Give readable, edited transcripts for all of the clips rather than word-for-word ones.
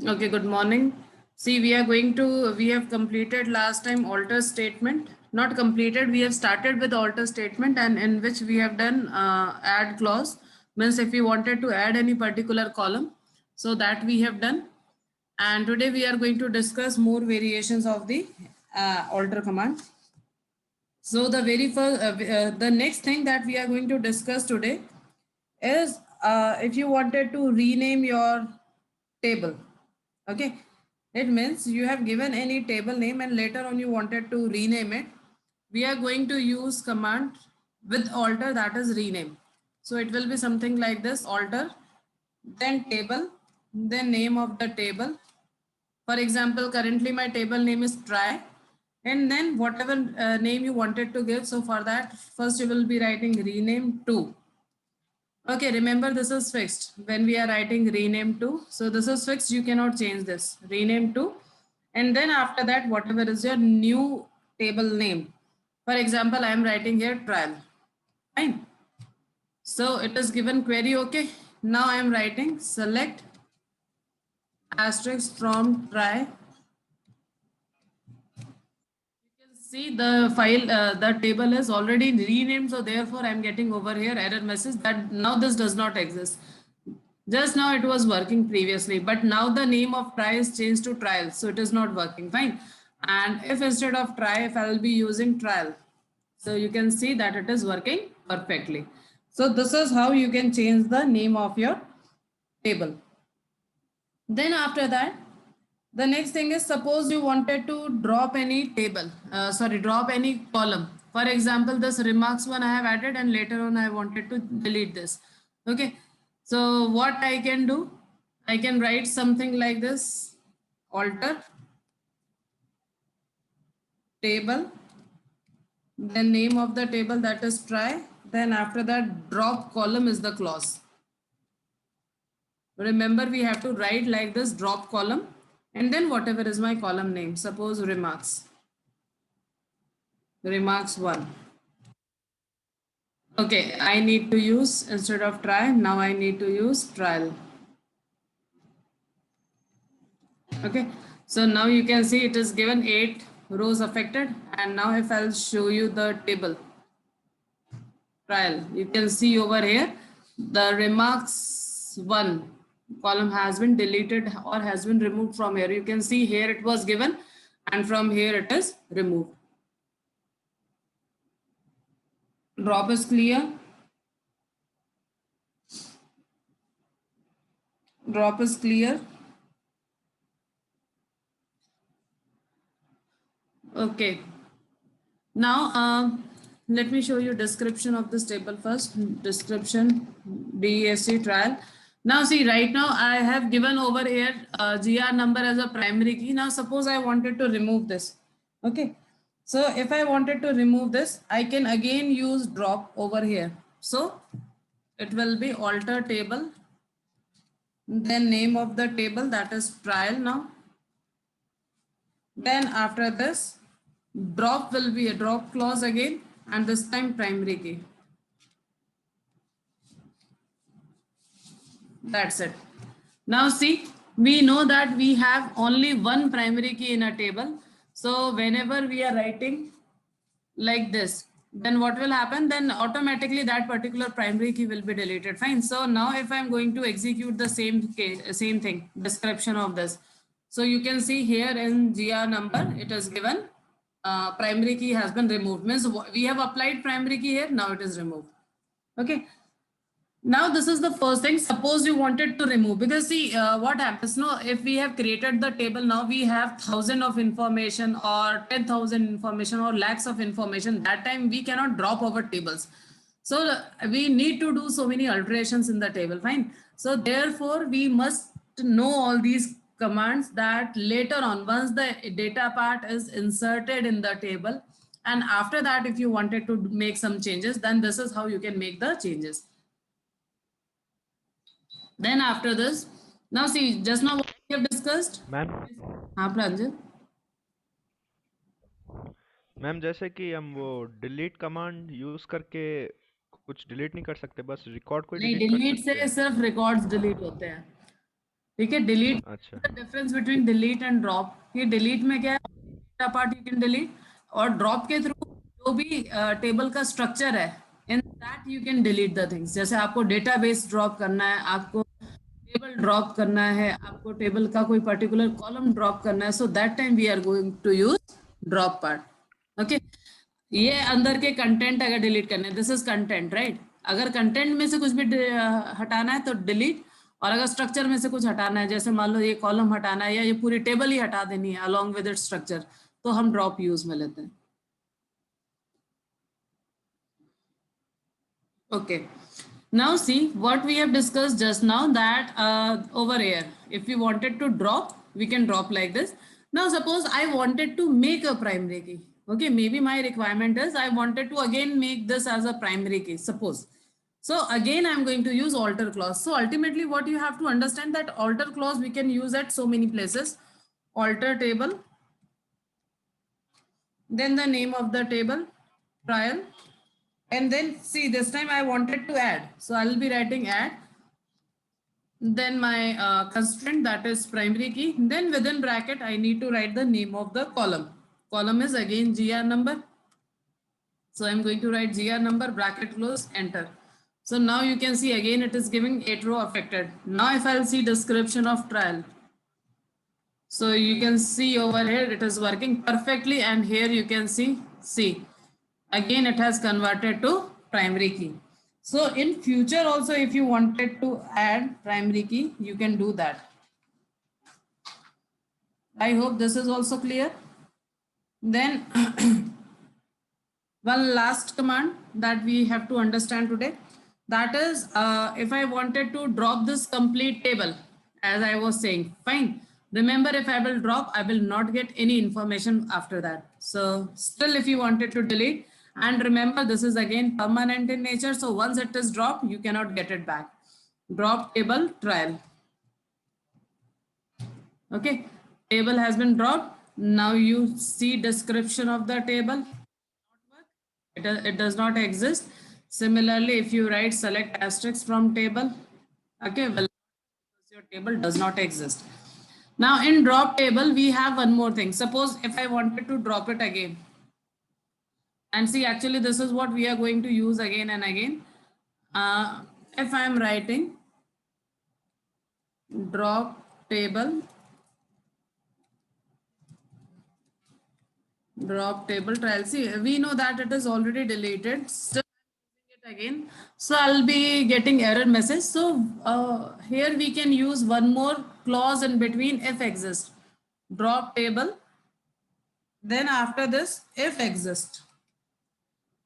Okay, good morning. See, we have completed last time alter statement. Not completed, we have started with alter statement and in which we have done add clause. Means if we wanted to add any particular column, so that we have done. And today we are going to discuss more variations of the alter command. So the next thing that we are going to discuss today is if you wanted to rename your table. Okay, it means you have given any table name and later on you wanted to rename it. We are going to use command with alter, that is rename. So it will be something like this: alter, then table, then name of the table. For example, currently my table name is try, and then whatever name you wanted to give. So for that, first you will be writing rename to. Okay, remember this is fixed when we are writing rename to. So this is fixed, you cannot change this. Rename to. And then after that, whatever is your new table name. For example, I am writing here trial. Fine. So it is given query. Okay. Now I am writing select asterisk from try. See the file, the table is already renamed. So therefore I'm getting over here error message that now this does not exist. Just now it was working previously, but now the name of try is changed to trial. So it is not working. Fine. And if instead of try, if I will be using trial, so you can see that it is working perfectly. So this is how you can change the name of your table. Then after that, the next thing is suppose you wanted to drop any drop any column. For example, this remarks one I have added and later on I wanted to delete this. Okay. So what I can do, I can write something like this: alter table, then name of the table, that is try. Then after that, drop column is the clause. Remember, we have to write like this: drop column, and then whatever is my column name, suppose remarks 1. Okay, I need to use, instead of try, now I need to use trial. Okay, so now you can see it is given 8 rows affected. And now if I'll show you the table trial, you can see over here the remarks 1 column has been deleted or has been removed from here. You can see here it was given and from here it is removed. Drop is clear. Drop is clear. Okay. Now, let me show you description of this table first. Description, DESC trial. Now see, right now I have given over here GR number as a primary key. Now suppose I wanted to remove this. Okay. So if I wanted to remove this, I can again use drop over here. So it will be alter table, then name of the table, that is trial now. Then after this, drop will be a drop clause again, and this time primary key. That's it. Now see, we know that we have only one primary key in a table. So whenever we are writing like this, then what will happen? Then automatically that particular primary key will be deleted. Fine. So now if I'm going to execute the same thing, description of this. So you can see here in GR number, it is given primary key has been removed. Means we have applied primary key here, now it is removed. Okay. Now this is the first thing. Suppose you wanted to remove, because see what happens now, if we have created the table, now we have thousand of information or 10,000 information or lakhs of information. That time we cannot drop our tables. So we need to do so many alterations in the table. Fine. So therefore we must know all these commands, that later on, once the data part is inserted in the table, and after that if you wanted to make some changes, then this is how you can make the changes. Then after this, now see, just now what we have discussed. Ma'am हाँ प्रांजल. Ma'am जैसे कि हम वो delete command use करके कुछ delete नहीं कर सकते, बस रिकॉर्ड को ही नहीं, डिलीट कर डिलीट सकते से हैं। सिर्फ रिकॉर्ड्स डिलीट होते हैं. ठीक है, डिलीट, अच्छा difference between delete and drop. ये डिलीट में क्या है, पार्ट यू कैन डिलीट, और ड्रॉप के थ्रू जो भी टेबल का स्ट्रक्चर है, in that you can delete the things. जैसे आपको डेटाबेस ड्रॉप करना है, आपको टेबल ड्रॉप करना है, आपको टेबल का कोई पर्टिकुलर कॉलम ड्रॉप करना है, so that time we are going to use drop part. Okay, ये अंदर के कंटेंट अगर डिलीट करने, दिस इज कंटेंट राइट। अगर कंटेंट में से कुछ भी हटाना है तो डिलीट, और अगर स्ट्रक्चर में से कुछ हटाना है, जैसे मान लो ये कॉलम हटाना है या ये पूरी टेबल ही हटा देनी है अलॉन्ग विद इट स्ट्रक्चर, तो हम ड्रॉप यूज में लेते हैं। Okay. Now see what we have discussed just now, that over here, if we wanted to drop, we can drop like this. Now suppose I wanted to make a primary key. Okay, maybe my requirement is I wanted to again make this as a primary key, suppose. So again, I'm going to use alter clause. So ultimately what you have to understand, that alter clause we can use at so many places. Alter table, then the name of the table, trial, and then see this time I wanted to add, so I'll be writing add, then my constraint, that is primary key, then within bracket I need to write the name of the column is again gr number, so I'm going to write gr number, bracket close, enter. So now you can see again it is giving 8 row affected. Now if I'll see description of trial, so you can see over here it is working perfectly, and here you can see again it has converted to primary key. So in future also, if you wanted to add primary key, you can do that. I hope this is also clear. Then one last command that we have to understand today, that is if I wanted to drop this complete table, as I was saying, fine. Remember, if I will drop, I will not get any information after that. So still if you wanted to delete, and remember this is again permanent in nature, so once it is dropped, you cannot get it back. Drop table trial. Okay, table has been dropped. Now you see description of the table. It does not exist. Similarly, if you write select asterisk from table, okay, well, your table does not exist. Now in drop table, we have one more thing. Suppose if I wanted to drop it again, and see, actually this is what we are going to use again and again. If I am writing drop table trial, see, we know that it is already deleted, still it again, so I'll be getting error message. So here we can use one more clause in between, if exist, drop table, then after this if exist.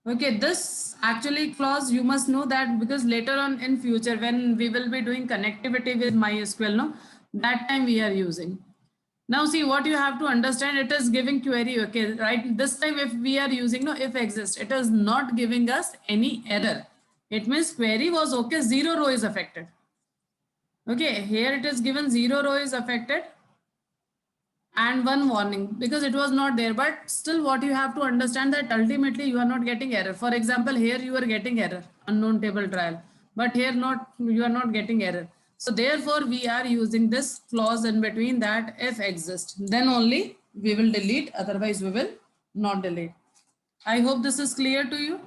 Okay, this actually clause you must know that, because later on in future when we will be doing connectivity with MySQL, no, that time we are using. Now see what you have to understand, it is giving query, okay, right? This time if we are using no if exist, it is not giving us any error. It means query was okay, 0 row is affected. Okay, here it is given 0 row is affected and one warning because it was not there. But still what you have to understand, that ultimately you are not getting error. For example, here you are getting error, unknown table trial, but here not, you are not getting error. So therefore we are using this clause in between, that if exist, then only we will delete, otherwise we will not delete. I hope this is clear to you.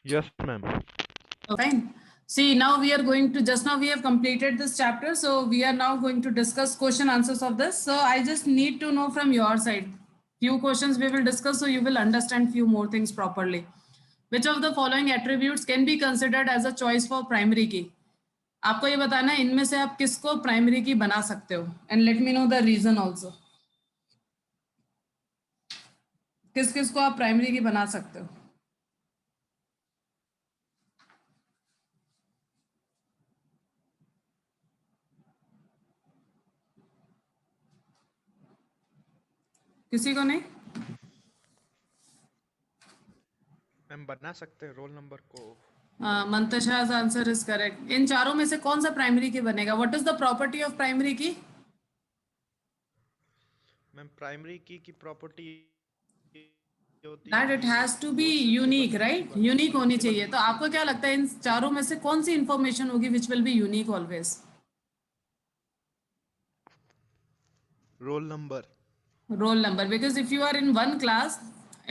yes ma'am. Fine. See, now we are going to, just now we have completed this chapter. So we are now going to discuss question answers of this. So I just need to know from your side, few questions we will discuss so you will understand few more things properly. Which of the following attributes can be considered as a choice for primary key? आपको ये बताना है इनमें से आप किसको primary की बना सकते हो, and let me know the reason also. किस किस को आप प्राइमरी की बना सकते हो? किसी को नहीं? मैम बना सकते हैं रोल नंबर को। मंतशा's आंसर इज करेक्ट। इन चारों में से कौन सा प्राइमरी की बनेगा? What is the property of primary की? मैम प्राइमरी की प्रॉपर्टी होती दैट है इट कि हैज टू बी वो सिर्फ unique, table right? Table unique होनी टेबल चाहिए। में तो आपको क्या लगता है इन चारों में से कौन सी इंफॉर्मेशन होगी which will be unique always? Roll number. Roll number, because if you are in one class,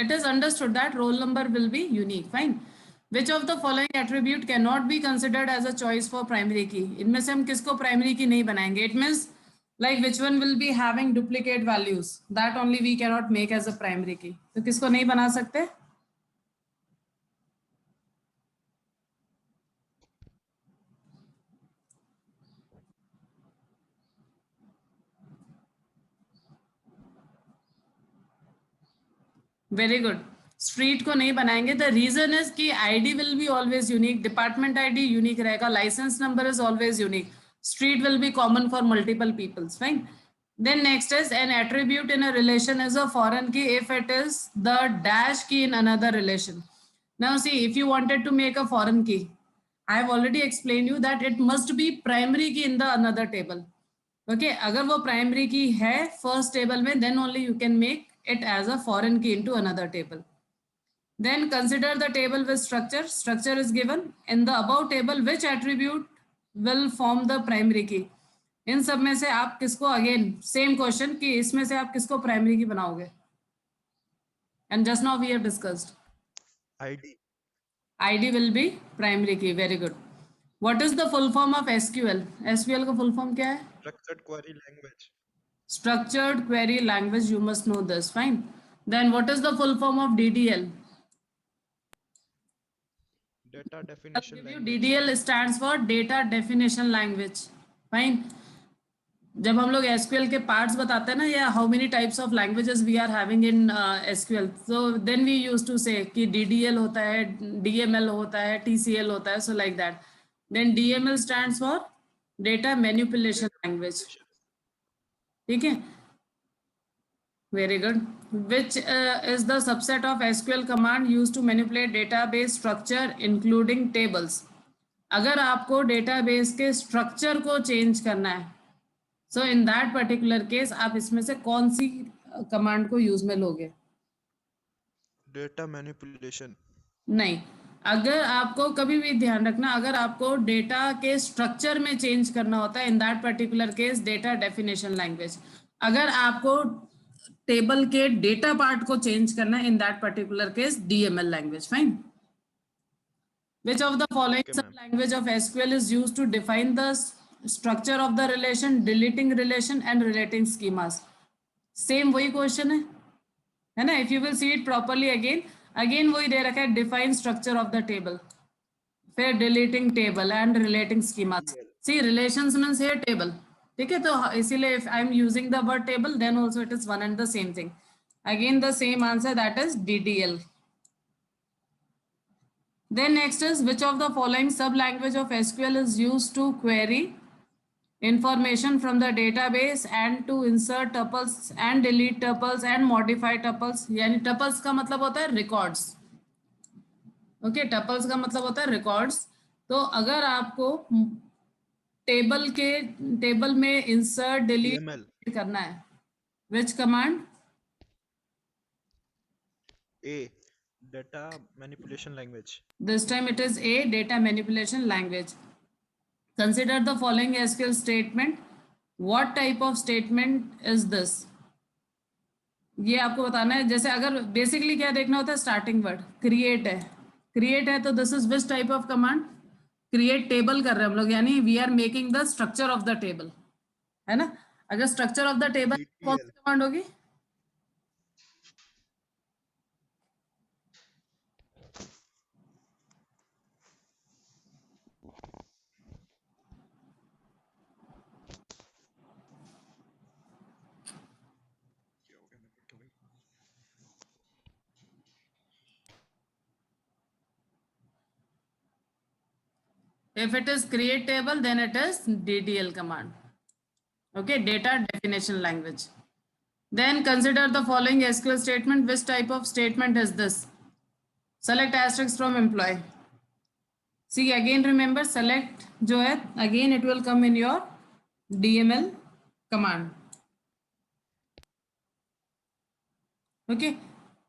it is understood that roll number will be unique. Fine. Which of the following attribute cannot be considered as a choice for primary key? इनमें से हम किसको primary key नहीं बनाएंगे? It means like which one will be having duplicate values, that only we cannot make as a primary key. तो किसको नहीं बना सकते? Very good. स्ट्रीट को नहीं बनाएंगे। द रीजन इज कि ID will be always unique, department ID unique रहेगा, licence number is always unique, street will be common for multiple peoples. Fine. Then next is an attribute in a relation is a foreign key if it is the dash key in another relation. Now see, if you wanted to make a foreign key, I have already explained you that it must be primary key in the another table. Okay, अगर वो primary key है first table में, then only you can make it as a foreign key into another table. Then consider the table with structure. Structure is given in the above table. Which attribute will form the primary key? इन सब में से आप किसको, again same question कि इसमें से आप किसको प्राइमरी की बनाओगे? And just now we have discussed ID. ID will be primary key. Very good. What is the full form of SQL? SQL का फुल फॉर्म क्या है? Structured query language. Structured query language. You must know this. Fine. Then what is the full form of DDL? Data I'll definition give you language. DDL stands for data definition language. Fine. जब हम लोग SQL के parts बताते हैं ना, या how many types of languages we are having in SQL, so then we use to say कि DDL होता है, डीएमएल होता है, टीसीएल होता है, so like that. Then DML stands for data manipulation language. ठीक है, very good. Which is the subset of SQL command use to manipulate database structure including tables? अगर आपको डेटाबेस के स्ट्रक्चर को चेंज करना है, so in that particular case आप इसमें से कौन सी कमांड को यूज में लोगे? Data manipulation. नहीं, अगर आपको कभी भी ध्यान रखना, अगर आपको डेटा के स्ट्रक्चर में चेंज करना होता है, इन that particular case data definition language. अगर आपको टेबल के डेटा पार्ट को चेंज करना है, इन that particular case DML language. Fine. Which of the following okay ma'am. sub-language of SQL is used to define the structure of the relation, deleting relation and relating schemas? Same वही question है ना? If you will see it properly again वही दे रखा है, define structure of the table, फिर deleting table and relating schemas. See, relations means here table. ठीक है, तो इसीलिए if I am using the word table, then also it is one and the same thing. Again the same answer, that is DDL. Then next is, which of the following sub-language of SQL is used to query information from the database and to insert tuples and delete tuples and modify tuples? यानी tuples का मतलब होता है records. Okay, tuples का मतलब होता है records. तो अगर आपको टेबल में insert delete करना है, which command? A data manipulation language. This time it is a data manipulation language. Consider the following SQL statement. What type of statement is this? ये आपको बताना है। जैसे अगर बेसिकली क्या देखना होता है, स्टार्टिंग वर्ड क्रिएट है, क्रिएट है तो this is which type of command? Create table कर रहे हैं हम लोग, यानी we are making the structure of the table, है ना? अगर स्ट्रक्चर ऑफ द टेबल कौन सी कमांड होगी? If it is create table, then it is DDL command. Okay, data definition language. Then consider the following SQL statement. Which type of statement is this? Select asterisk from employee. See, again remember, select जो है, again it will come in your DML command. Okay,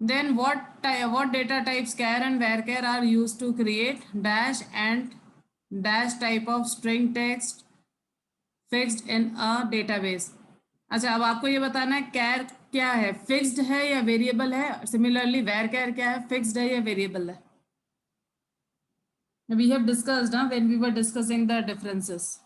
Then what data types char and varchar are used to create dash and dash type of string text fixed in a database? अच्छा, अब आपको ये बताना है char क्या है, fixed है या वेरिएबल है. सिमिलरली varchar क्या है, फिक्स्ड है या वेरिएबल है. We have discussed when we were discussing the differences.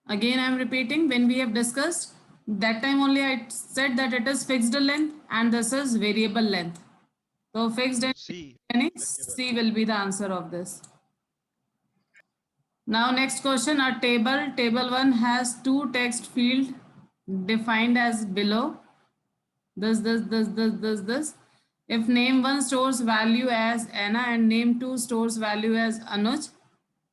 Again, I am repeating, when we have discussed, that time only I said that it is fixed length and this is variable length. So fixed and C. C will be the answer of this. Now next question, a table 1 has two text field defined as below. This. If name 1 stores value as Anna and name 2 stores value as Anuj,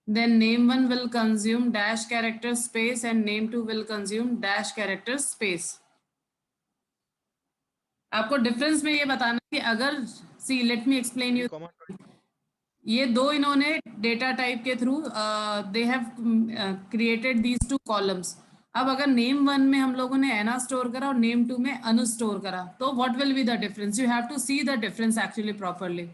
then name 1 will consume dash character space and name 2 will consume dash character space. आपको difference में ये बताना कि अगर सी let me explain you, ये दो इन्होंने data type के through they have created these two columns. अब अगर नेम 1 में हम लोगों ने एना स्टोर करा और नेम 2 में अनु स्टोर करा, तो what will be the difference? You have to see the difference actually properly.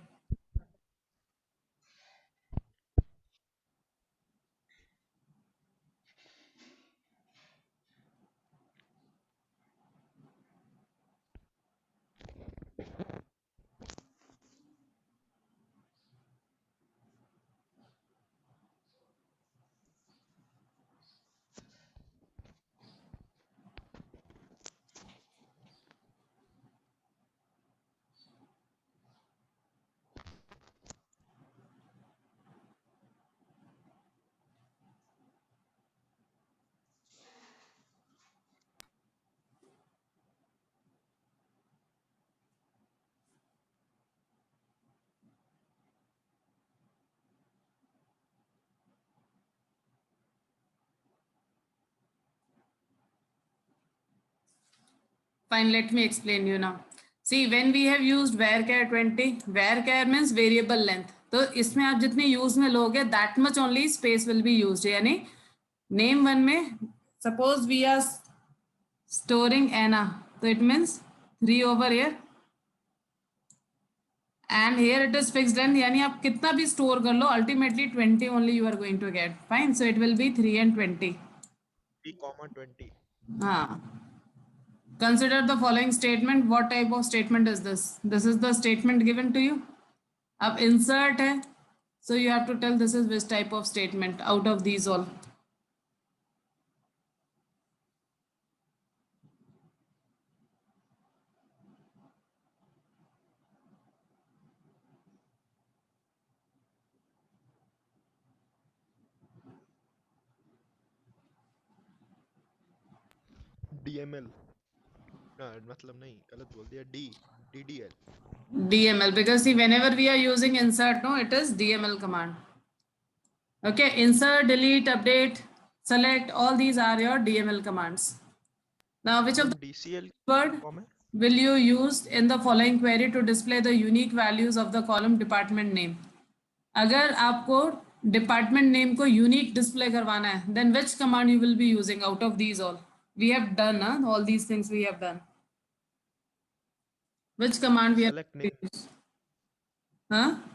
Fine, let me explain you now. See, when we have used varchar 20, varchar means variable length. तो इसमें आप जितनी use में लोगे that much only space will be used. यानी name 1 में suppose we are storing Anna, so it means 3 over here and here it is fixed length. यानी आप कितना भी store कर लो, ultimately 20 only you are going to get. Fine, so it will be 3 and 20. 3, 20. हाँ. Consider the following statement. What type of statement is this? This is the statement given to you. अब insert है, so you have to tell this is which type of statement out of these all. DML. मतलब नहीं, गलत बोल दिया. DDL. DML, because see, whenever we are using insert, no, it is DML command. Okay, insert, delete, update, select, all these are your DML commands. Now, which of the DCL word form है. will you use in the following query to display the unique values of the column department name? अगर आपको department name को unique display करवाना है, then which command you will be using out of these all? We have done all these things, we have done. Which command we Select name. Use? हाँ,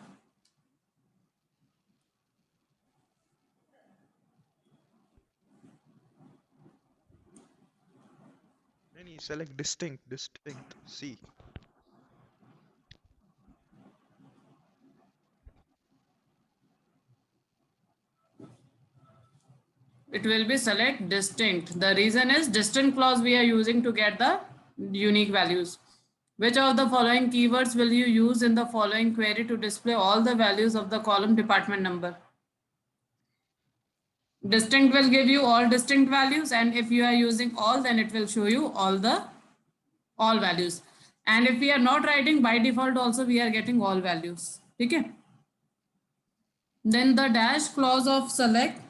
नहीं, select distinct. C. it will be select distinct. The reason is distinct clause we are using to get the unique values. Which of the following keywords will you use in the following query to display all the values of the column department number? Distinct will give you all distinct values, and if you are using all, then it will show you all values. And if we are not writing, by default also we are getting all values. Okay. Then the dash clause of select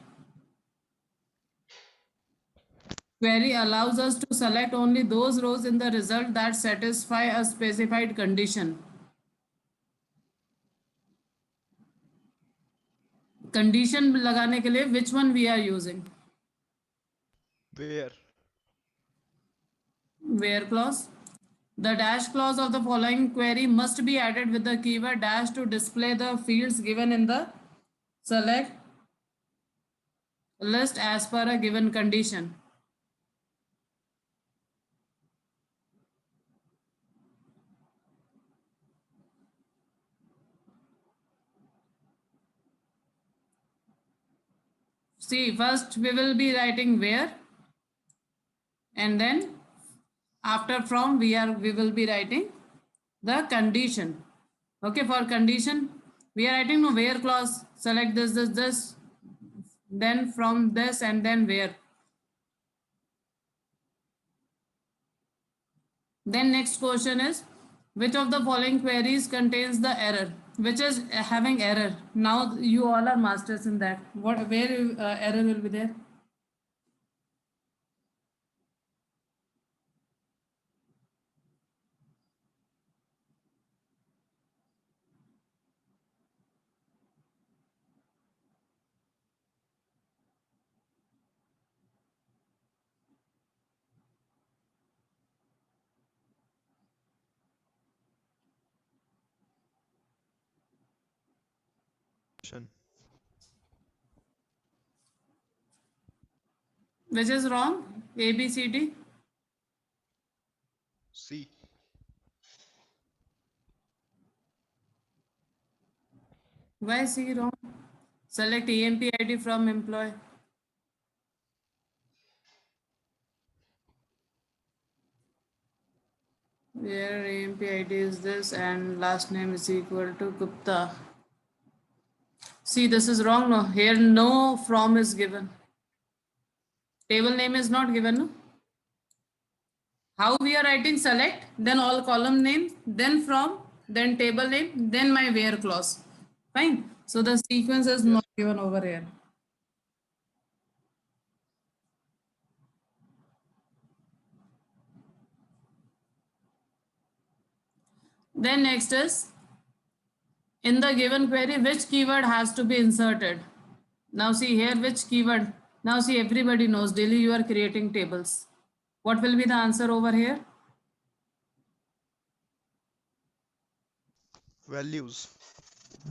query allows us to select only those rows in the result that satisfy a specified condition. Condition लगाने के लिए which one we are using? Where. where clause. The dash clause of the following query must be added with the keyword dash to display the fields given in the select list as per a given condition. See, first we will be writing where, and then after from we will be writing the condition. Okay, for condition we are writing no where clause, select this, then from this, and then where. Then next question is, which of the following queries contains the error? Which is having error? Now you all are masters in that. What, where error will be there? Which is wrong? A, B, C, D. C. Why C wrong? Select EMP ID from employee. Where EMP ID is this and last name is equal to Gupta. See, this is wrong. No, here no from is given. Table name is not given. No? How we are writing select, then all column name, then from, then table name, then my where clause. Fine. So the sequence is not given over here. Then next is, in the given query, which keyword has to be inserted? Now see here, which keyword? Now see, everybody knows daily you are creating tables. What will be the answer over here? Values.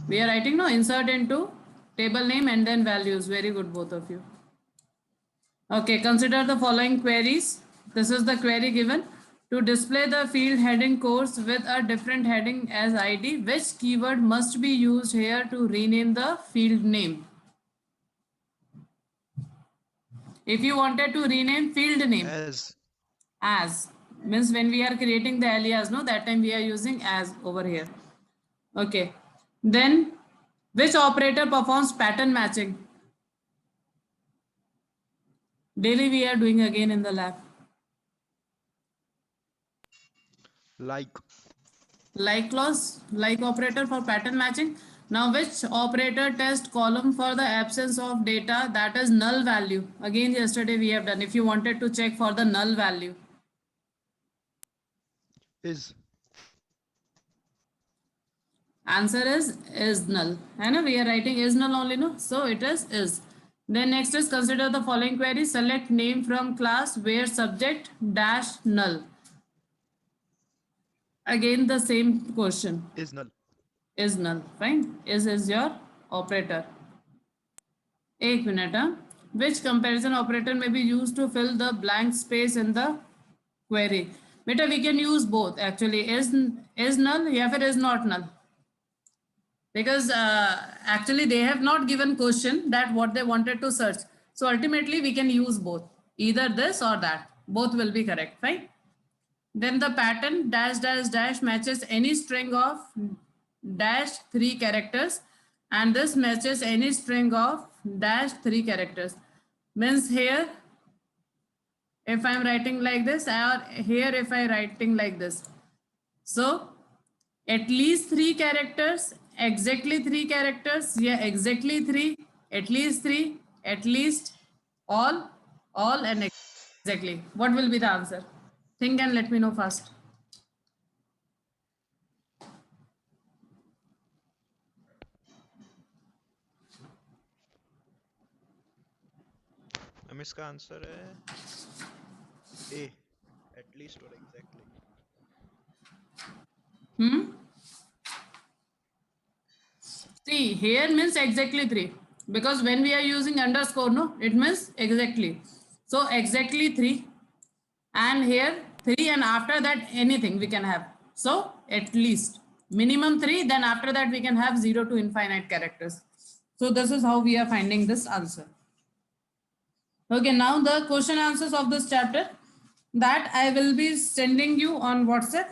We are writing no insert into table name and then values. Very good, both of you. Okay, consider the following queries. This is the query given. To display the field heading course with a different heading as ID, which keyword must be used here to rename the field name? If you wanted to rename field name as means when we are creating the alias, no, that time we are using as over here. Okay, then which operator performs pattern matching? Daily we are doing again in the lab. Like clause, like operator for pattern matching. Now which operator test column for the absence of data, that is null value? Again yesterday we have done, if you wanted to check for the null value. Is. Answer is null. I know we are writing is null only, no? So it is. Then next is, consider the following query. Select name from class where subject dash null. Again the same question. Is null. Is null. Fine. Is your operator. एक minute. Which comparison operator may be used to fill the blank space in the query? Beta, we can use both actually. Is null या फिर is not null? Because actually they have not given question that what they wanted to search. So ultimately we can use both. Either this or that. Both will be correct. Fine. Then the pattern dash dash dash matches any string of dash 3 characters, and this matches any string of dash 3 characters. Means here if I'm writing like this, or here if I writing like this. So at least 3 characters, exactly 3 characters, yeah, exactly 3, at least 3, at least, all, and exactly. What will be the answer? Think and let me know first. इसका answer है A. At least or exactly? See, here means exactly 3. Because when we are using underscore, no, it means exactly. So exactly 3. And here 3, and after that anything we can have. So at least minimum 3, then after that we can have 0 to infinite characters. So this is how we are finding this answer. Okay, now the question answers of this chapter that I will be sending you on WhatsApp.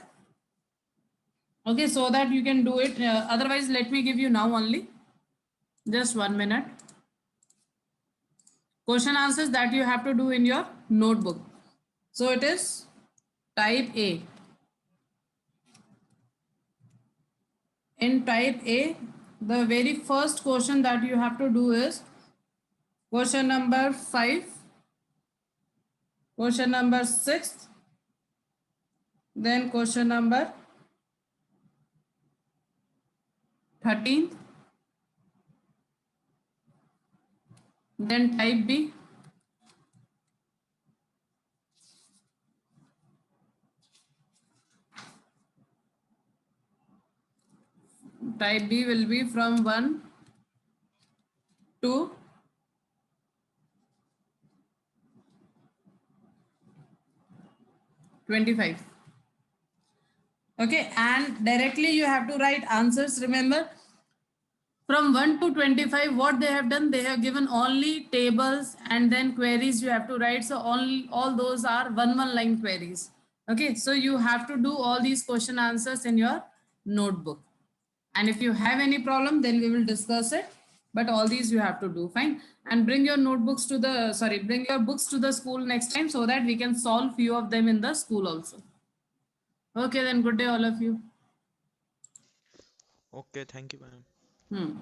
Okay, so that you can do it. Otherwise, let me give you now only. Just 1 minute. Question answers that you have to do in your notebook. So it is type A. In type A, the very first question that you have to do is question number 5, question number 6, then question number 13, then type B, type B will be from 1 to 25. Okay, and directly you have to write answers. Remember, from 1 to 25, what they have done, they have given only tables and then queries you have to write. So all those are one line queries. Okay, so you have to do all these question answers in your notebook. And if you have any problem, then we will discuss it. But all these you have to do, fine. And bring your notebooks to the, bring your books to the school next time so that we can solve few of them in the school also. Okay, then good day all of you. Okay, thank you, ma'am. Hmm.